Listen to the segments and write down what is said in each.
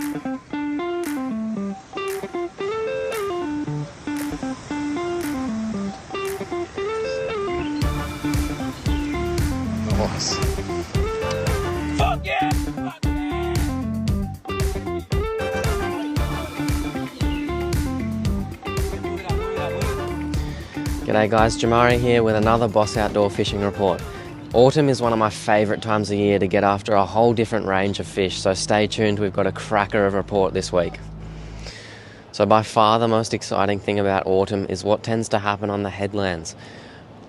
Nice. Fuck yeah! G'day guys, Jamari here with another Boss Outdoor Fishing Report. Autumn is one of my favourite times of year to get after a whole different range of fish, so stay tuned, we've got a cracker of a report this week. So by far the most exciting thing about autumn is what tends to happen on the headlands.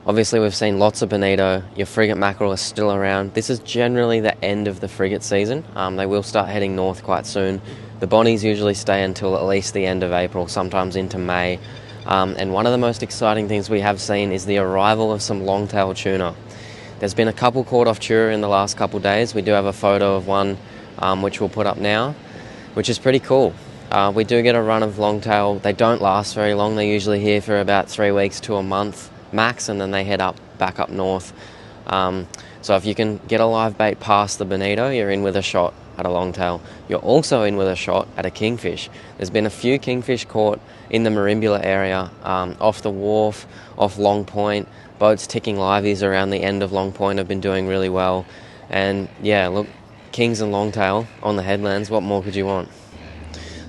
Obviously we've seen lots of bonito, your frigate mackerel is still around. This is generally the end of the frigate season. They will start heading north quite soon. The bonnies usually stay until at least the end of April, sometimes into May. And one of the most exciting things we have seen is the arrival of some longtail tuna. There's been a couple caught off tour in the last couple of days. We do have a photo of one which we'll put up now, which is pretty cool. We do get a run of longtail. They don't last very long. They're usually here for about 3 weeks to a month max, and then they head back up north. So if you can get a live bait past the bonito, you're in with a shot at a longtail. You're also in with a shot at a kingfish. There's been a few kingfish caught in the Marimbula area, off the wharf, off Long Point. Boats ticking liveys around the end of Long Point have been doing really well. And yeah, look, kings and longtail on the headlands, what more could you want?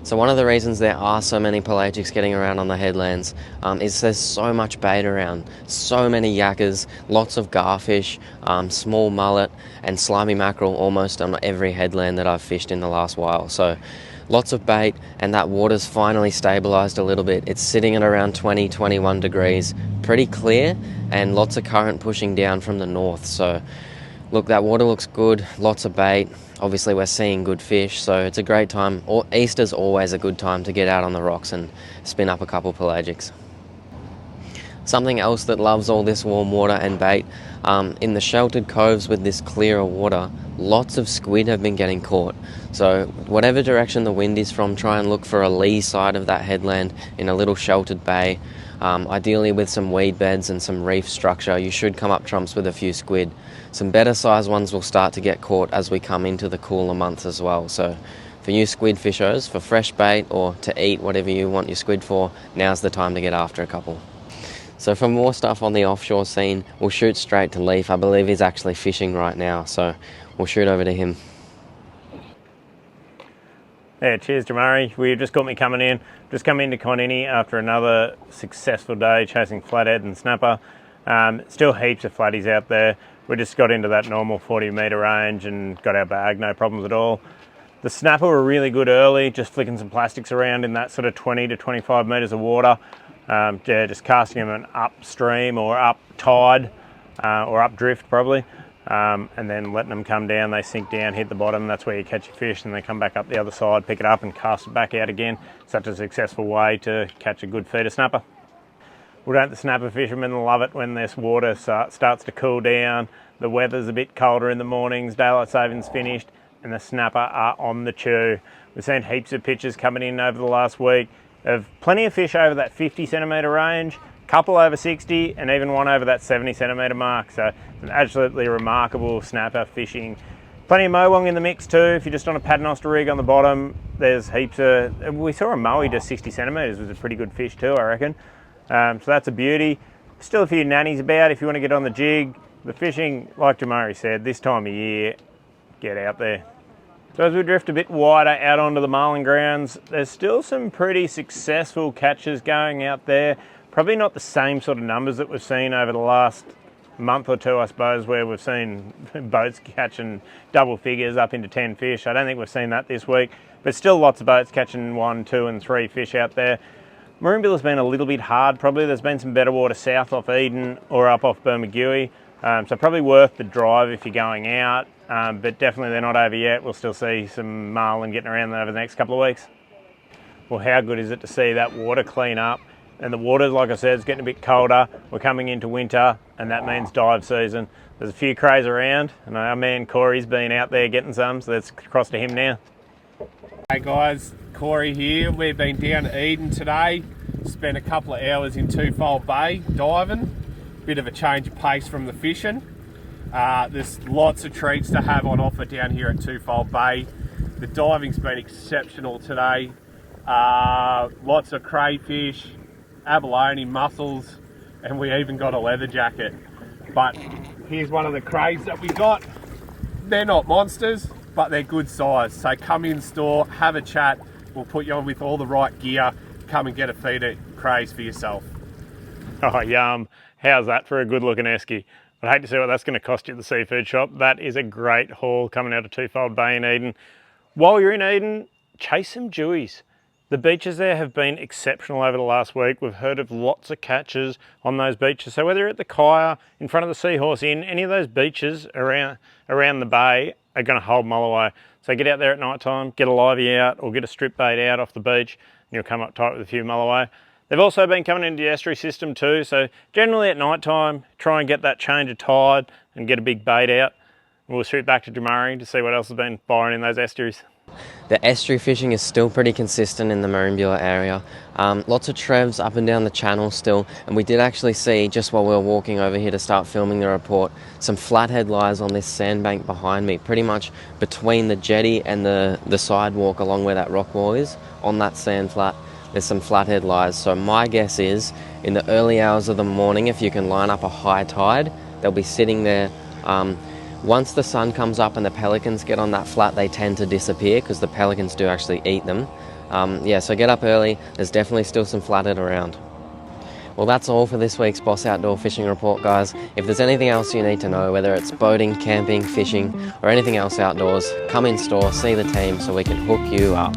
So one of the reasons there are so many pelagics getting around on the headlands is there's so much bait around. So many yakkers, lots of garfish, small mullet and slimy mackerel almost on every headland that I've fished in the last while. So lots of bait, and that water's finally stabilised a little bit. It's sitting at around 20, 21 degrees, pretty clear, and lots of current pushing down from the north. So look, that water looks good, lots of bait. Obviously we're seeing good fish, so it's a great time. Easter's always a good time to get out on the rocks and spin up a couple pelagics. Something else that loves all this warm water and bait, in the sheltered coves with this clearer water, lots of squid have been getting caught. So whatever direction the wind is from, try and look for a lee side of that headland in a little sheltered bay. Ideally with some weed beds and some reef structure, you should come up trumps with a few squid. Some better sized ones will start to get caught as we come into the cooler months as well. So for you squid fishers, for fresh bait or to eat whatever you want your squid for, now's the time to get after a couple. So for more stuff on the offshore scene, we'll shoot straight to Leaf. I believe he's actually fishing right now, so we'll shoot over to him. Yeah, cheers Jamari. We just got me coming in. Just come into Conini after another successful day chasing flathead and snapper. Still heaps of flatties out there. We just got into that normal 40 metre range and got our bag, no problems at all. The snapper were really good early, just flicking some plastics around in that sort of 20 to 25 metres of water. Yeah, just casting them upstream or up tide or up drift probably. And then letting them come down, they sink down, hit the bottom, that's where you catch your fish, and they come back up the other side, pick it up and cast it back out again. Such a successful way to catch a good feeder snapper. Well, don't the snapper fishermen love it when this water starts to cool down, the weather's a bit colder in the mornings, daylight saving's finished, and the snapper are on the chew. We've seen heaps of pictures coming in over the last week of plenty of fish over that 50 centimetre range, couple over 60 and even one over that 70 centimetre mark. So it's an absolutely remarkable snapper fishing. Plenty of mowong in the mix too. If you're just on a paternoster rig on the bottom, there's heaps of, we saw a mowie to 60 centimetres was a pretty good fish too, I reckon. So that's a beauty. Still a few nannies about if you want to get on the jig. The fishing, like Jamari said, this time of year, get out there. So as we drift a bit wider out onto the marlin grounds, there's still some pretty successful catches going out there. Probably not the same sort of numbers that we've seen over the last month or two, I suppose, where we've seen boats catching double figures up into 10 fish. I don't think we've seen that this week, but still lots of boats catching 1, 2 and 3 fish out there. Marimbula's been a little bit hard probably. There's been some better water south off Eden or up off Bermagui. So probably worth the drive if you're going out, but definitely they're not over yet. We'll still see some marlin getting around there over the next couple of weeks. Well, how good is it to see that water clean up? And the water, like I said, is getting a bit colder. We're coming into winter, and that means dive season. There's a few crays around, and our man Corey's been out there getting some, so let's cross to him now. Hey guys, Corey here. We've been down to Eden today. Spent a couple of hours in Twofold Bay diving. Bit of a change of pace from the fishing. There's lots of treats to have on offer down here at Twofold Bay. The diving's been exceptional today. Lots of crayfish, abalone, mussels, and we even got a leather jacket. But here's one of the crays that we got. They're not monsters, but they're good size. So come in store, have a chat. We'll put you on with all the right gear. Come and get a feed at crays for yourself. Oh, yum. How's that for a good looking esky? I'd hate to see what that's going to cost you at the seafood shop. That is a great haul coming out of Twofold Bay in Eden. While you're in Eden, chase some dewies. The beaches there have been exceptional over the last week. We've heard of lots of catches on those beaches. So whether you're at the Kaya, in front of the Seahorse Inn, any of those beaches around the bay are going to hold mulloway. So get out there at night time, get a livey out or get a strip bait out off the beach and you'll come up tight with a few mulloway. They've also been coming into the estuary system too. So generally at night time, try and get that change of tide and get a big bait out. We'll shoot back to Jamari to see what else has been firing in those estuaries. The estuary fishing is still pretty consistent in the Maroonbula area. Lots of trevs up and down the channel still, and we did actually see, just while we were walking over here to start filming the report, some flathead lies on this sandbank behind me, pretty much between the jetty and the sidewalk along where that rock wall is. On that sand flat, there's some flathead lies. So my guess is, in the early hours of the morning, if you can line up a high tide, they'll be sitting there. Once the sun comes up and the pelicans get on that flat, they tend to disappear because the pelicans do actually eat them. Yeah, so get up early. There's definitely still some flathead around. Well, that's all for this week's Boss Outdoor Fishing Report, guys. If there's anything else you need to know, whether it's boating, camping, fishing, or anything else outdoors, come in store, see the team so we can hook you up.